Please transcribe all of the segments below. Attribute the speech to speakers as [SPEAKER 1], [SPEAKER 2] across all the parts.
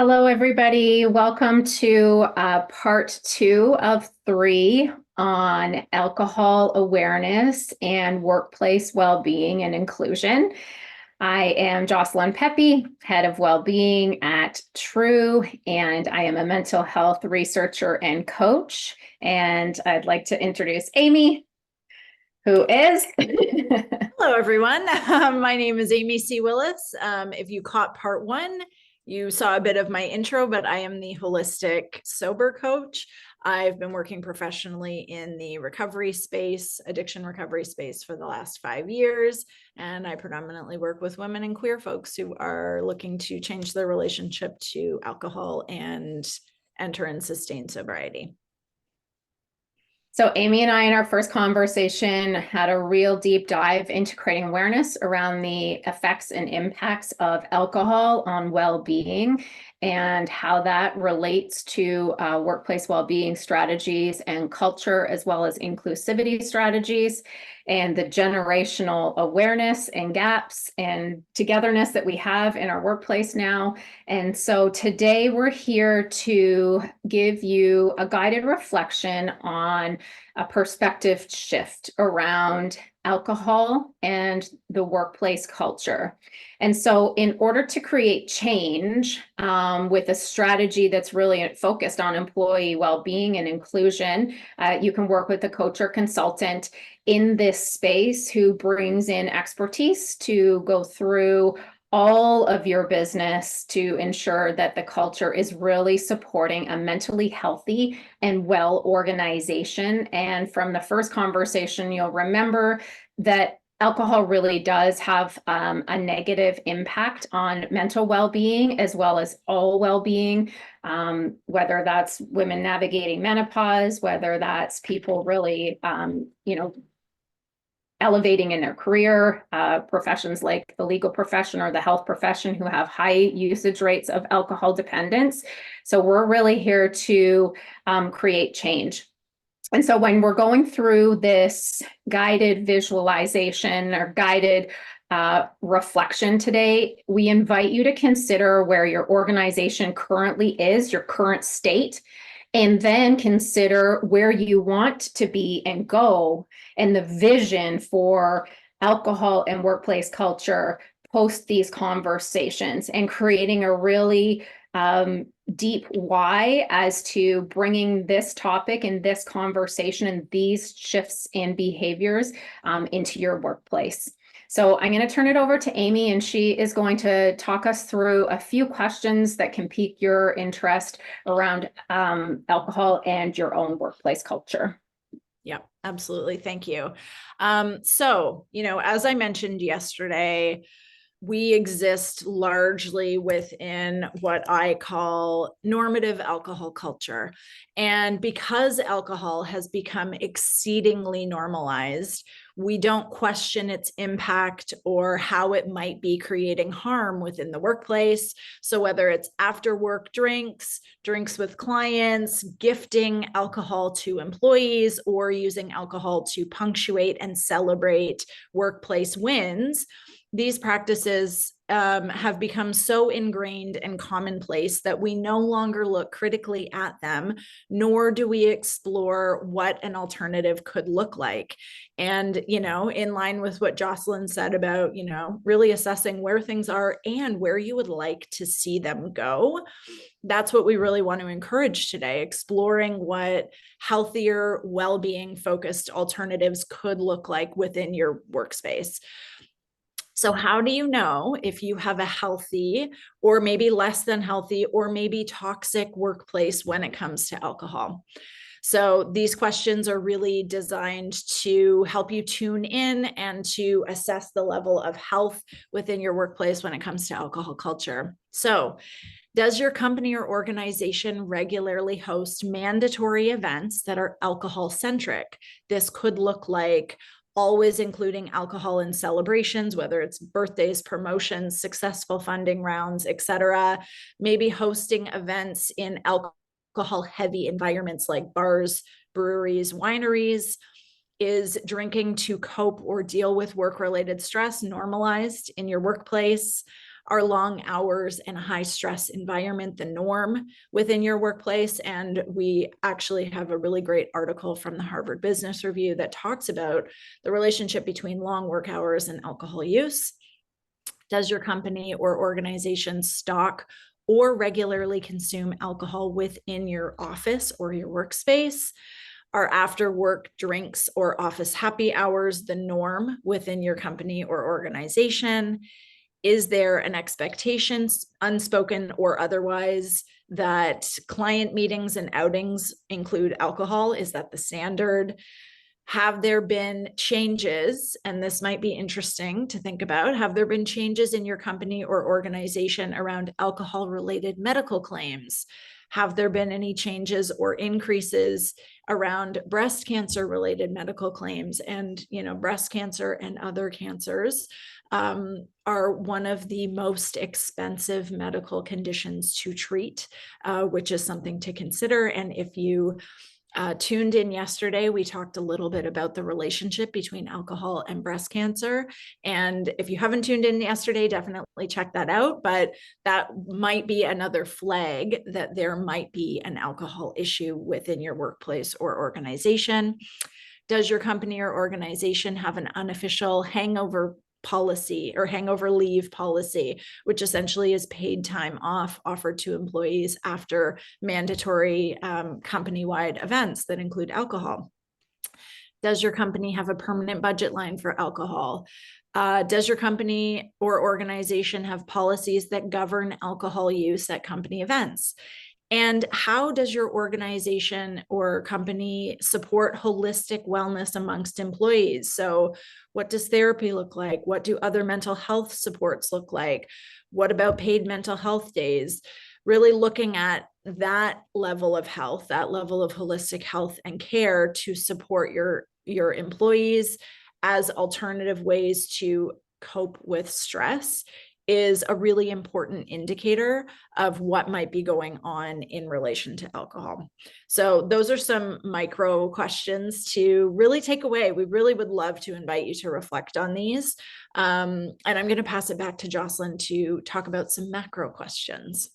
[SPEAKER 1] Hello, everybody. Welcome to part two of three on alcohol awareness and workplace well-being and inclusion. I am Jocelyn Pepe, head of well-being at True, and I am a mental health researcher and coach. And I'd like to introduce Amy, who is
[SPEAKER 2] Hello, everyone. My name is Amy C. Willis. If you caught part one, you saw a bit of my intro, but I am the holistic sober coach. I've been working professionally in the recovery space, addiction recovery space for the last 5 years. And I predominantly work with women and queer folks who are looking to change their relationship to alcohol and enter and sustain sobriety.
[SPEAKER 1] So Amy and I, in our first conversation, had a real deep dive into creating awareness around the effects and impacts of alcohol on well-being and how that relates to workplace well-being strategies and culture, as well as inclusivity strategies, and the generational awareness and gaps and togetherness that we have in our workplace now. And so today we're here to give you a guided reflection on a perspective shift around alcohol and the workplace culture. And so in order to create change with a strategy that's really focused on employee well-being and inclusion, you can work with a coach or consultant in this space who brings in expertise to go through all of your business to ensure that the culture is really supporting a mentally healthy and well organization. And from the first conversation, you'll remember that alcohol really does have a negative impact on mental well-being as well as all well-being, whether that's women navigating menopause, whether that's people really, elevating in their career, professions like the legal profession or the health profession who have high usage rates of alcohol dependence. So we're really here to create change. And so when we're going through this guided visualization or guided reflection today, we invite you to consider where your organization currently is, your current state, and then consider where you want to be and go and the vision for alcohol and workplace culture post these conversations, and creating a really deep why as to bringing this topic and this conversation and these shifts in behaviors into your workplace. So I'm going to turn it over to Amy, and she is going to talk us through a few questions that can pique your interest around alcohol and your own workplace culture.
[SPEAKER 2] Yeah, absolutely. Thank you. As I mentioned yesterday, we exist largely within what I call normative alcohol culture. And because alcohol has become exceedingly normalized, we don't question its impact or how it might be creating harm within the workplace. So whether it's after work drinks, drinks with clients, gifting alcohol to employees, or using alcohol to punctuate and celebrate workplace wins, these practices have become so ingrained and commonplace that we no longer look critically at them, nor do we explore what an alternative could look like. And, in line with what Jocelyn said about, really assessing where things are and where you would like to see them go, that's what we really want to encourage today, exploring what healthier, well-being focused alternatives could look like within your workspace. So how do you know if you have a healthy or maybe less than healthy or maybe toxic workplace when it comes to alcohol? So these questions are really designed to help you tune in and to assess the level of health within your workplace when it comes to alcohol culture. So does your company or organization regularly host mandatory events that are alcohol centric? This could look like always including alcohol in celebrations, whether it's birthdays, promotions, successful funding rounds, etc. Maybe hosting events in alcohol heavy environments like bars, breweries, wineries. Is drinking to cope or deal with work-related stress normalized in your workplace? Are long hours and a high stress environment the norm within your workplace? And we actually have a really great article from the Harvard Business Review that talks about the relationship between long work hours and alcohol use. Does your company or organization stock or regularly consume alcohol within your office or your workspace? Are after work drinks or office happy hours the norm within your company or organization? Is there an expectation, unspoken or otherwise, that client meetings and outings include alcohol? Is that the standard? Have there been changes, and this might be interesting to think about, have there been changes in your company or organization around alcohol-related medical claims? Have there been any changes or increases around breast cancer-related medical claims? And, breast cancer and other cancers are one of the most expensive medical conditions to treat, which is something to consider. And if you tuned in yesterday, we talked a little bit about the relationship between alcohol and breast cancer. And if you haven't tuned in yesterday, definitely check that out. But that might be another flag that there might be an alcohol issue within your workplace or organization. Does your company or organization have an unofficial hangover policy or hangover leave policy, which essentially is paid time off offered to employees after mandatory company-wide events that include alcohol? Does your company have a permanent budget line for alcohol? Does your company or organization have policies that govern alcohol use at company events? And how does your organization or company support holistic wellness amongst employees? So what does therapy look like? What do other mental health supports look like? What about paid mental health days? Really looking at that level of health, that level of holistic health and care to support your employees as alternative ways to cope with stress is a really important indicator of what might be going on in relation to alcohol. So those are some micro questions to really take away. We really would love to invite you to reflect on these. And I'm going to pass it back to Jocelyn to talk about some macro questions.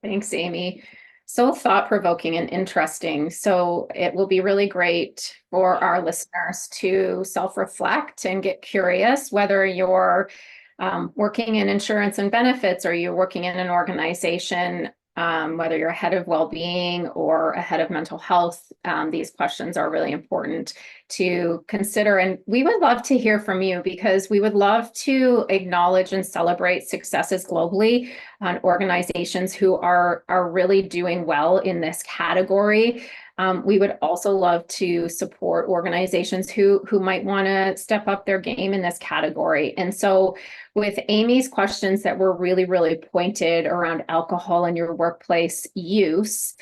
[SPEAKER 1] Thanks, Amy. So thought-provoking and interesting. So it will be really great for our listeners to self-reflect and get curious whether you're working in insurance and benefits, or you're working in an organization, whether you're a head of well-being or a head of mental health. These questions are really important to consider. And we would love to hear from you, because we would love to acknowledge and celebrate successes globally on organizations who are really doing well in this category. We would also love to support organizations who might want to step up their game in this category. And so with Amy's questions that were really, really pointed around alcohol in your workplace use,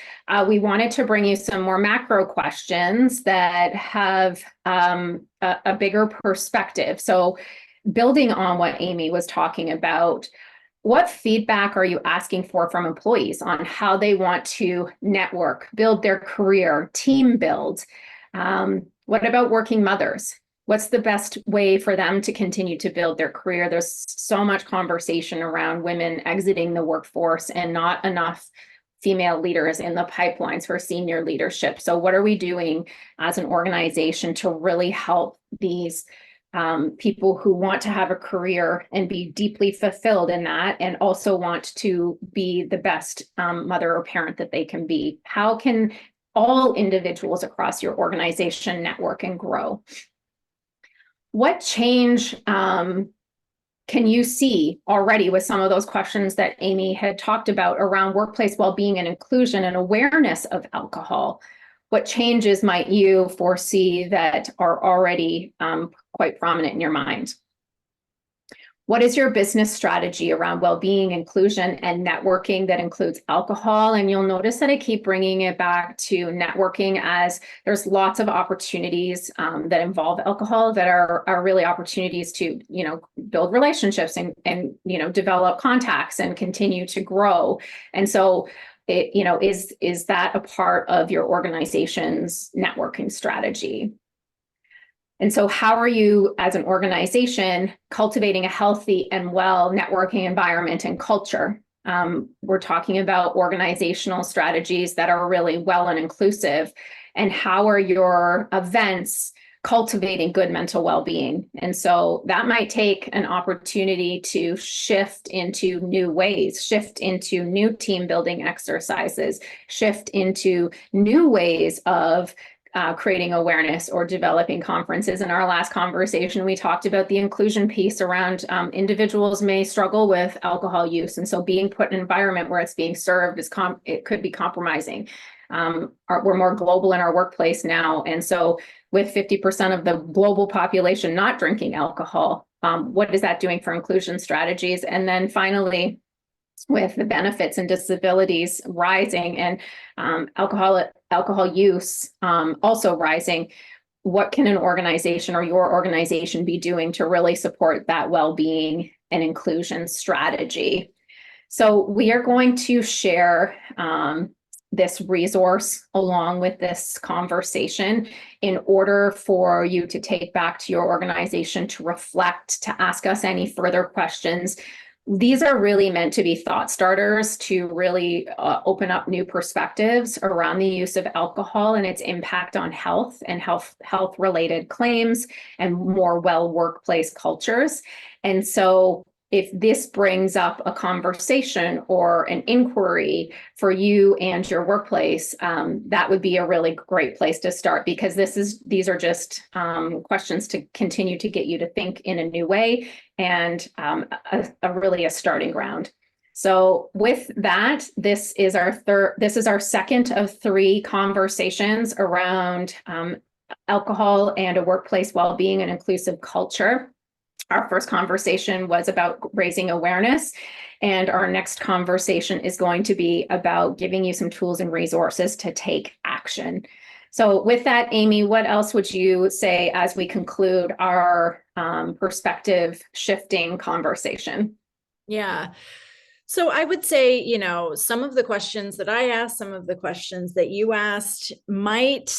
[SPEAKER 1] we wanted to bring you some more macro questions that have a bigger perspective. So building on what Amy was talking about, what feedback are you asking for from employees on how they want to network, build their career, team build? What about working mothers? What's the best way for them to continue to build their career? There's so much conversation around women exiting the workforce and not enough female leaders in the pipelines for senior leadership. So what are we doing as an organization to really help these people who want to have a career and be deeply fulfilled in that, and also want to be the best mother or parent that they can be? How can all individuals across your organization network and grow? What change can you see already with some of those questions that Amy had talked about around workplace well-being and inclusion and awareness of alcohol? What changes might you foresee that are already quite prominent in your mind? What is your business strategy around well-being, inclusion, and networking that includes alcohol? And you'll notice that I keep bringing it back to networking, as there's lots of opportunities that involve alcohol that are really opportunities to, build relationships and develop contacts and continue to grow. And so, is that a part of your organization's networking strategy? And so how are you as an organization cultivating a healthy and well networking environment and culture? We're talking about organizational strategies that are really well and inclusive. And how are your events cultivating good mental well-being? And so that might take an opportunity to shift into new ways, shift into new team building exercises, shift into new ways of creating awareness or developing conferences. In our last conversation, we talked about the inclusion piece around individuals may struggle with alcohol use. And so being put in an environment where it's being served it could be compromising. We're more global in our workplace now. And so with 50% of the global population not drinking alcohol, what is that doing for inclusion strategies? And then finally, with the benefits and disabilities rising and alcohol use also rising, what can an organization or your organization be doing to really support that well-being and inclusion strategy? So we are going to share this resource along with this conversation in order for you to take back to your organization to reflect, to ask us any further questions. These are really meant to be thought starters to really open up new perspectives around the use of alcohol and its impact on health and health related claims and more well workplace cultures. And so if this brings up a conversation or an inquiry for you and your workplace, that would be a really great place to start, because these are just questions to continue to get you to think in a new way, and really a starting ground. So with that, this is our second of 3 conversations around alcohol and a workplace well-being and inclusive culture. Our first conversation was about raising awareness, and our next conversation is going to be about giving you some tools and resources to take action. So with that, Amy, what else would you say as we conclude our perspective shifting conversation?
[SPEAKER 2] Yeah. So I would say, some of the questions that I asked, some of the questions that you asked might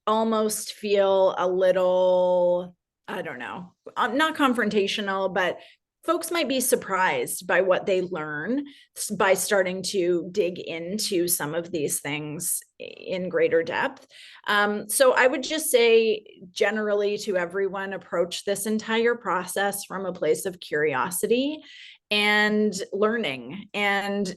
[SPEAKER 2] almost feel a little, I don't know, not confrontational, but folks might be surprised by what they learn by starting to dig into some of these things in greater depth. So I would just say generally to everyone, approach this entire process from a place of curiosity and learning, and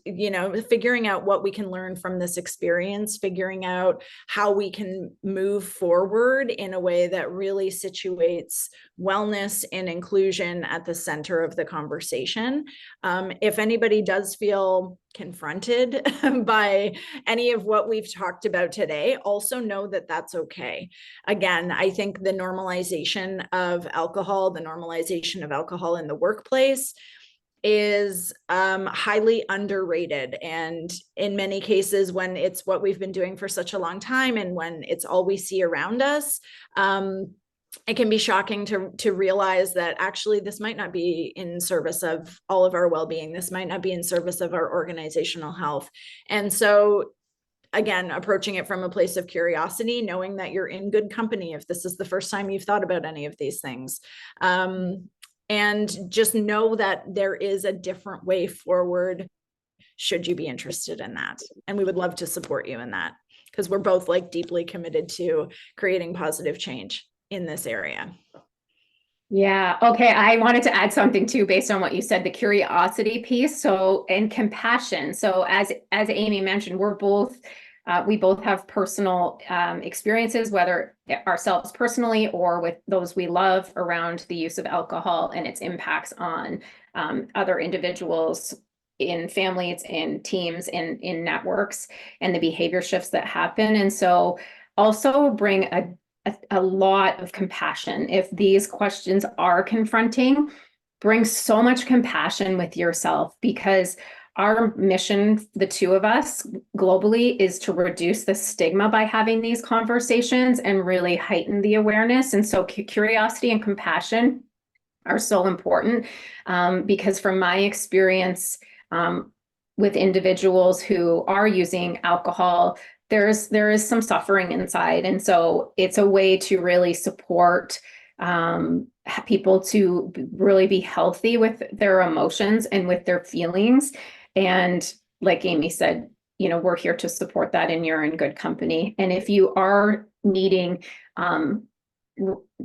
[SPEAKER 2] figuring out what we can learn from this experience, figuring out how we can move forward in a way that really situates wellness and inclusion at the center of the conversation. If anybody does feel confronted by any of what we've talked about today, also know that that's okay. Again, I think the normalization of alcohol in the workplace is highly underrated. And in many cases, when it's what we've been doing for such a long time and when it's all we see around us, it can be shocking to realize that actually this might not be in service of all of our well-being. This might not be in service of our organizational health. And so again, approaching it from a place of curiosity, knowing that you're in good company if this is the first time you've thought about any of these things. And just know that there is a different way forward should you be interested in that. And we would love to support you in that, because we're both deeply committed to creating positive change in this area.
[SPEAKER 1] Yeah. Okay. I wanted to add something too, based on what you said, the curiosity piece. So, and compassion. So as Amy mentioned, we both have personal experiences, whether ourselves personally or with those we love, around the use of alcohol and its impacts on other individuals in families, in teams, in networks, and the behavior shifts that happen. And so also bring a lot of compassion. If these questions are confronting, bring so much compassion with yourself, because our mission, the two of us globally, is to reduce the stigma by having these conversations and really heighten the awareness. And so curiosity and compassion are so important, because from my experience with individuals who are using alcohol, there is some suffering inside. And so it's a way to really support people to really be healthy with their emotions and with their feelings. And like Amy said, we're here to support that, and you're in good company. And if you are needing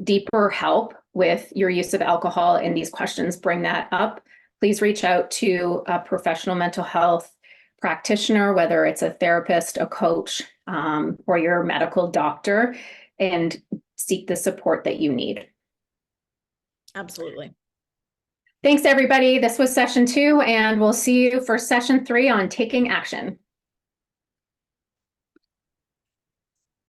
[SPEAKER 1] deeper help with your use of alcohol and these questions bring that up, please reach out to a professional mental health practitioner, whether it's a therapist, a coach, or your medical doctor, and seek the support that you need.
[SPEAKER 2] Absolutely.
[SPEAKER 1] Thanks, everybody. This was session 2, and we'll see you for session 3 on taking action.